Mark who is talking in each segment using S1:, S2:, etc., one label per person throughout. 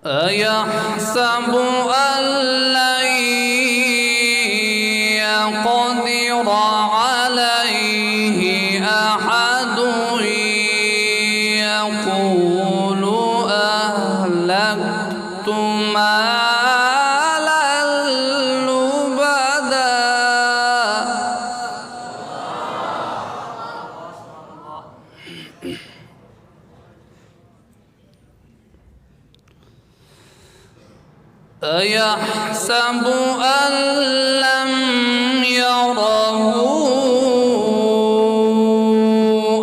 S1: أيحسب أن لن يقدر عليه أحد يقول أهلكت مالا لبدا أيحسب أن لم يره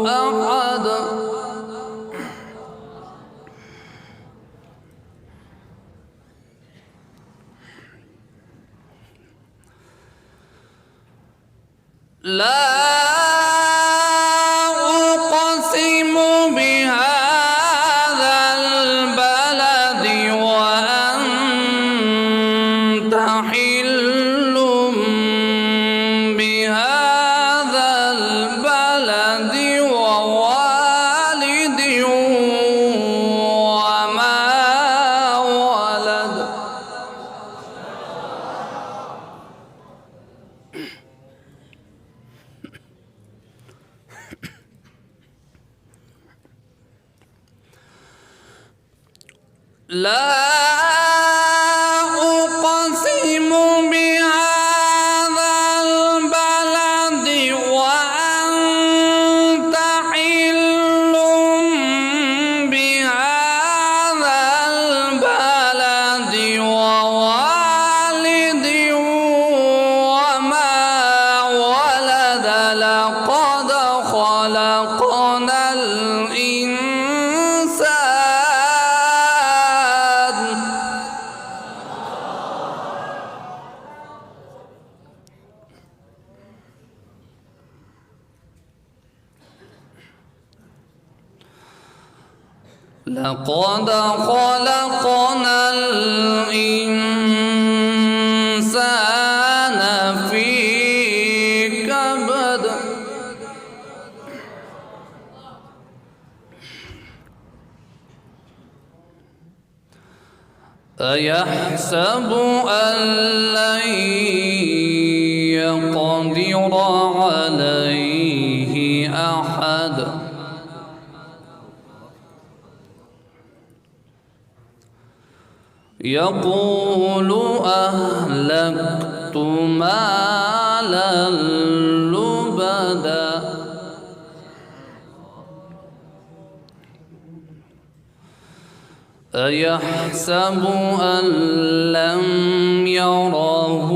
S1: أحد لا أقسم بهذا البلد وأنت حل بهذا البلد ووالد وما ولد لا أقسم بهذا البلد وأنت حل بهذا البلد ووالد وما ولد لقد خلقنا الإنسان لقد خلقنا الإنسان في كبد أيحسب أن لن يقدر عليه أحد يقول أهلكت مالا لبدا أيحسب أن لم يره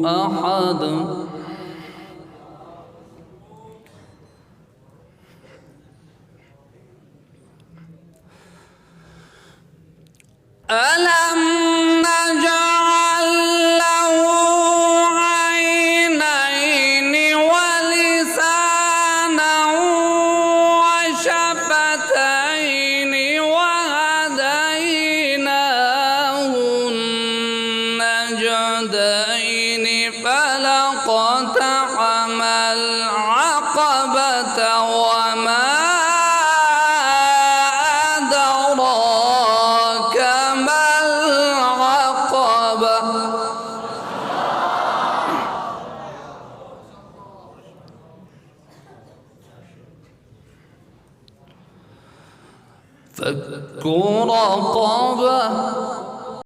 S1: أحد ألم نجعل له عينين ولسانا وشفتين وهديناه النجدين فلاقتحم العقبة وما أدراك ما العقبة فك رقبة